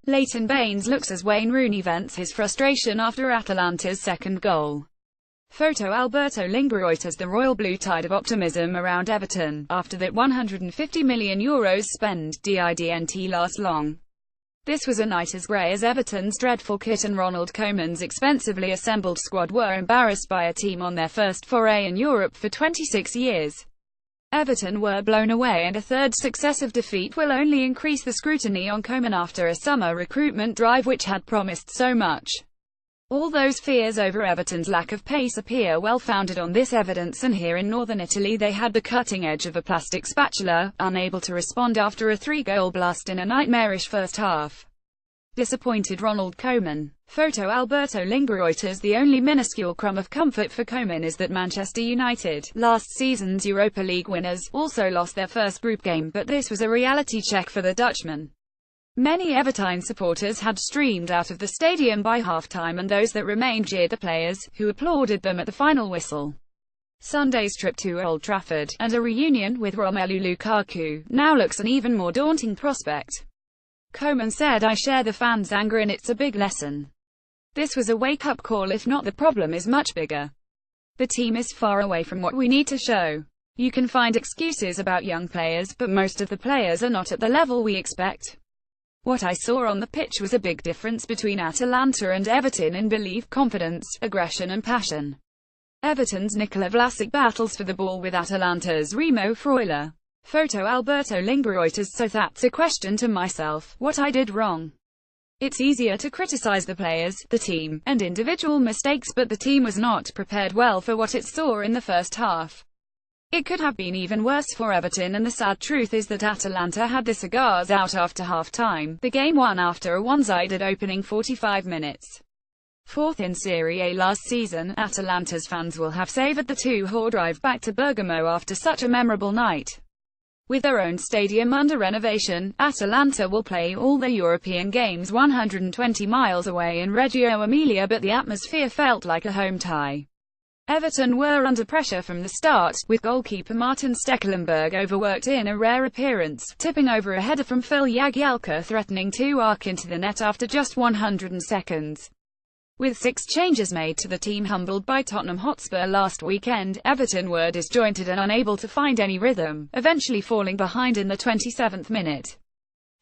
Leighton Baines looks as Wayne Rooney vents his frustration after Atalanta's second goal. Photo Alberto Lingbereuters. The Royal Blue tide of optimism around Everton, after that €150 million spend, didn't last long. This was a night as grey as Everton's dreadful kit and Ronald Koeman's expensively assembled squad were embarrassed by a team on their first foray in Europe for 26 years. Everton were blown away, and a third successive defeat will only increase the scrutiny on Koeman after a summer recruitment drive which had promised so much. All those fears over Everton's lack of pace appear well founded on this evidence, and here in northern Italy they had the cutting edge of a plastic spatula, unable to respond after a 3-goal blast in a nightmarish first half. Disappointed Ronald Koeman. Photo Alberto Lingbereuters. The only minuscule crumb of comfort for Koeman is that Manchester United, last season's Europa League winners, also lost their first group game, but this was a reality check for the Dutchman. Many Everton supporters had streamed out of the stadium by half-time, and those that remained jeered the players, who applauded them at the final whistle. Sunday's trip to Old Trafford, and a reunion with Romelu Lukaku, now looks an even more daunting prospect. Koeman said, "I share the fans' anger and it's a big lesson. This was a wake-up call, if not the problem is much bigger. The team is far away from what we need to show. You can find excuses about young players, but most of the players are not at the level we expect." What I saw on the pitch was a big difference between Atalanta and Everton in belief, confidence, aggression and passion. Everton's Nikola Vlasic battles for the ball with Atalanta's Remo Freuler. Photo Alberto Lingbereuters. So that's a question to myself, what I did wrong. It's easier to criticize the players, the team, and individual mistakes, but the team was not prepared well for what it saw in the first half. It could have been even worse for Everton, and the sad truth is that Atalanta had the cigars out after half-time, the game won after a one-sided opening 45 minutes. Fourth in Serie A last season, Atalanta's fans will have savoured the 2-hour drive back to Bergamo after such a memorable night. With their own stadium under renovation, Atalanta will play all their European games 120 miles away in Reggio Emilia, but the atmosphere felt like a home tie. Everton were under pressure from the start, with goalkeeper Martin Stekelenburg overworked in a rare appearance, tipping over a header from Phil Jagielka threatening to arc into the net after just 100 seconds. With 6 changes made to the team humbled by Tottenham Hotspur last weekend, Everton were disjointed and unable to find any rhythm, eventually falling behind in the 27th minute.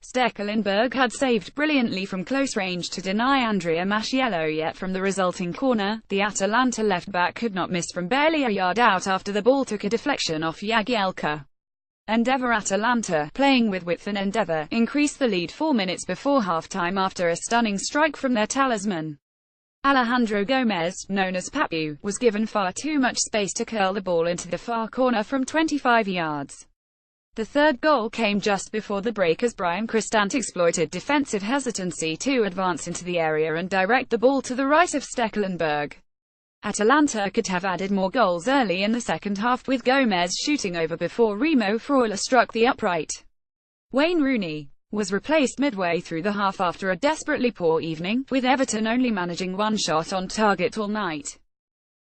Stekelenburg had saved brilliantly from close range to deny Andrea Masciello, yet from the resulting corner, the Atalanta left-back could not miss from barely a yard out after the ball took a deflection off Jagielka. Endeavour Atalanta, playing with width and endeavour, increased the lead 4 minutes before half-time after a stunning strike from their talisman. Alejandro Gomez, known as Papu, was given far too much space to curl the ball into the far corner from 25 yards. The third goal came just before the break as Brian Cristante exploited defensive hesitancy to advance into the area and direct the ball to the right of Stekelenburg. Atalanta could have added more goals early in the second half, with Gomez shooting over before Remo Freuler struck the upright. Wayne Rooney was replaced midway through the half after a desperately poor evening, with Everton only managing 1 shot on target all night.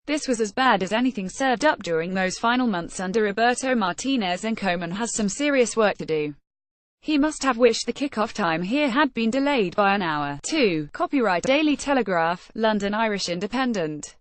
This was as bad as anything served up during those final months under Roberto Martinez, and Koeman has some serious work to do. He must have wished the kick-off time here had been delayed by an hour. 2. Copyright Daily Telegraph, London Irish Independent.